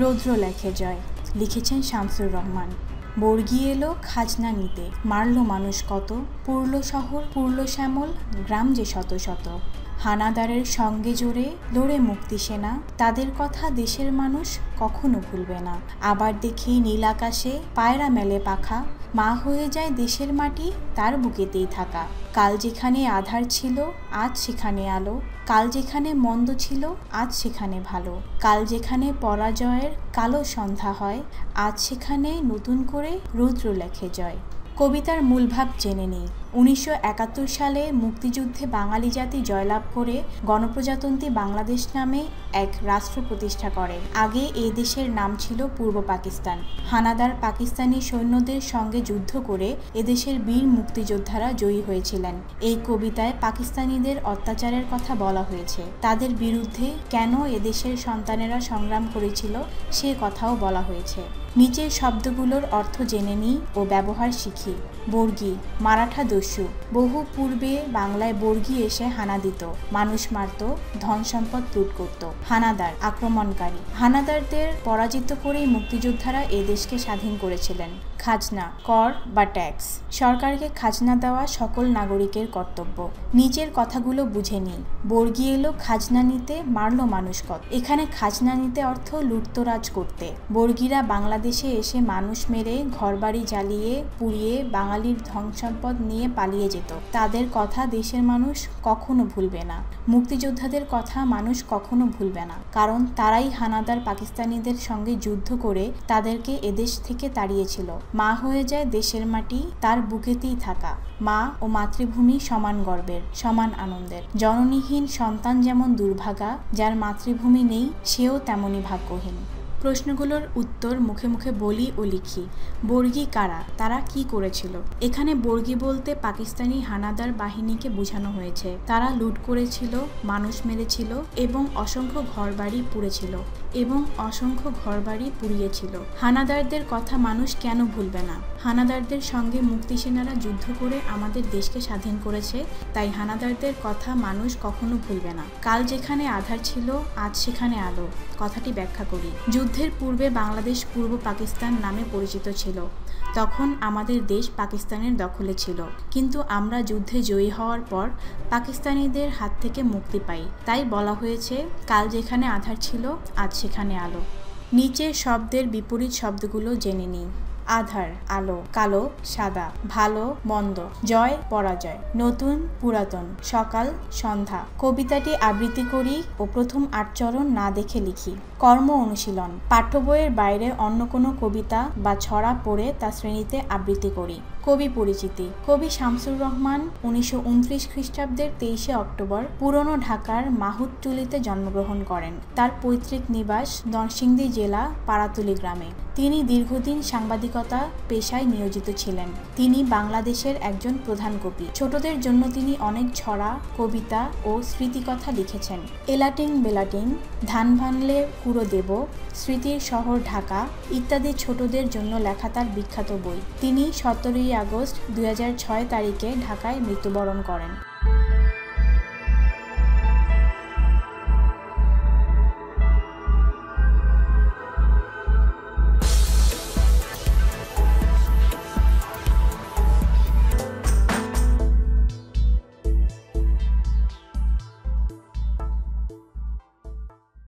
রৌদ্র লেখে জয়, লিখেছেন শামসুর রহমান। বর্গি এলো খাজনা নিতে, মারল মানুষ কত, পুরল শহর পুরল শ্যামল, গ্রাম যে শত শত। হানাদারের সঙ্গে জোরে লড়ে মুক্তি সেনা, তাদের কথা দেশের মানুষ কখনো ভুলবে না। আবার দেখি নীল আকাশে পায়রা মেলে পাখা, মা হয়ে যায় দেশের মাটি তার বুকেতেই থাকা। কাল যেখানে আধার ছিল আজ সেখানে আলো, কাল যেখানে মন্দ ছিল আজ সেখানে ভালো। কাল যেখানে পরাজয়ের কালো সন্ধ্যা হয়, আজ সেখানে নতুন করে রৌদ্র লেখে জয়। কবিতার মূল ভাব জেনে নিই। 1971 সালে মুক্তিযুদ্ধে বাঙালি জাতি জয়লাভ করে গণপ্রজাতন্ত্রী বাংলাদেশ নামে এক রাষ্ট্র প্রতিষ্ঠা করে। আগে এই দেশের নাম ছিল পূর্ব পাকিস্তান। হানাদার পাকিস্তানি সৈন্যদের সঙ্গে যুদ্ধ করে এদেশের বীর মুক্তিযোদ্ধারা জয়ী হয়েছিলেন। এই কবিতায় পাকিস্তানিদের অত্যাচারের কথা বলা হয়েছে। তাদের বিরুদ্ধে কেন এদেশের সন্তানেরা সংগ্রাম করেছিল সে কথাও বলা হয়েছে। নিচের শব্দগুলোর অর্থ জেনে নিই ও ব্যবহার শিখি। বর্গি, মারাঠা দস্যু। বহু পূর্বে বাংলায় বর্গি এসে হানা দিত, মানুষ মারত, ধন সম্পদ লুট করত। হানাদার, আক্রমণকারী। হানাদারদের পরাজিত করেই মুক্তিযোদ্ধারা এ দেশকে স্বাধীন করেছিলেন। খাজনা, কর বা ট্যাক্স। সরকারকে খাজনা দেওয়া সকল নাগরিকের কর্তব্য। নিচের কথাগুলো বুঝে নিই। বর্গি এলো খাজনা নিতে, মারল মানুষ কত। এখানে খাজনা নিতে অর্থ লুটতরাজ করতে। বর্গিরা বাংলাদেশে এসে মানুষ মেরে, ঘরবাড়ি জ্বালিয়ে পুড়িয়ে বাঙালির ধন সম্পদ নিয়ে পালিয়ে যেত। তাদের কথা দেশের মানুষ কখনো ভুলবে না। মুক্তিযোদ্ধাদের কথা মানুষ কখনো ভুলবে না, কারণ তারাই হানাদার পাকিস্তানিদের সঙ্গে যুদ্ধ করে তাদেরকে এদেশ থেকে তাড়িয়েছিল। মা হয়ে যায় দেশের মাটি তার বুকেতেই থাকা। মা ও মাতৃভূমি সমান গর্বের, সমান আনন্দের। জননীহীন সন্তান যেমন দুর্ভাগা, যার মাতৃভূমি নেই সেও তেমনই ভাগ্যহীন। প্রশ্নগুলোর উত্তর মুখে মুখে বলি ও লিখি। বর্গি কারা, তারা কি করেছিল? এখানে বর্গি বলতে পাকিস্তানি হানাদার বাহিনীকে বোঝানো হয়েছে। তারা লুট করেছিল, মানুষ মেরেছিল এবং অসংখ্য ঘরবাড়ি পুড়িয়েছিল। হানাদারদের কথা মানুষ কেন ভুলবে না? হানাদারদের সঙ্গে মুক্তিসেনারা যুদ্ধ করে আমাদের দেশকে স্বাধীন করেছে, তাই হানাদারদের কথা মানুষ কখনো ভুলবে না। কাল যেখানে আধার ছিল আজ সেখানে আলো, কথাটি ব্যাখ্যা করি। যুদ্ধের পূর্বে বাংলাদেশ পূর্ব পাকিস্তান নামে পরিচিত ছিল। তখন আমাদের দেশ পাকিস্তানের দখলে ছিল, কিন্তু আমরা যুদ্ধে জয়ী হওয়ার পর পাকিস্তানিদের হাত থেকে মুক্তি পাই। তাই বলা হয়েছে কাল যেখানে আধার ছিল আজ সেখানে আলো। নিচের শব্দের বিপরীত শব্দগুলো জেনে নিই। আধার, আলো, কালো, সাদা, ভালো, মন্দ, জয়, পরাজয়, নতুন, পুরাতন, সকাল, সন্ধ্যা। কবিতাটি আবৃত্তি করি ও প্রথম 8 চরণ না দেখে লিখি। কর্ম অনুশীলন। পাঠ্য বইয়ের বাইরে অন্য কোনো কবিতা বা ছড়া পড়ে তা শ্রেণীতে আবৃত্তি করি। কবি পরিচিতি। কবি শামসুর রহমান 1929 খ্রিস্টাব্দের 23শে অক্টোবর পুরনো ঢাকার মাহুতটুলিতে জন্মগ্রহণ করেন। তার পৈতৃক নিবাস নরসিংদী জেলা পাড়াতুলি গ্রামে। তিনি দীর্ঘদিন সাংবাদিকতা পেশায় নিয়োজিত ছিলেন। তিনি বাংলাদেশের একজন প্রধান কবি। ছোটদের জন্য তিনি অনেক ছড়া, কবিতা ও স্মৃতিকথা লিখেছেন। এলাটিং বেলাটিং, ধান ভানলে কুড়ো দেব, স্মৃতির শহর ঢাকা ইত্যাদি ছোটদের জন্য লেখা তার বিখ্যাত বই। তিনি 17ই আগস্ট 2006 তারিখে ঢাকায় মৃত্যুবরণ করেন।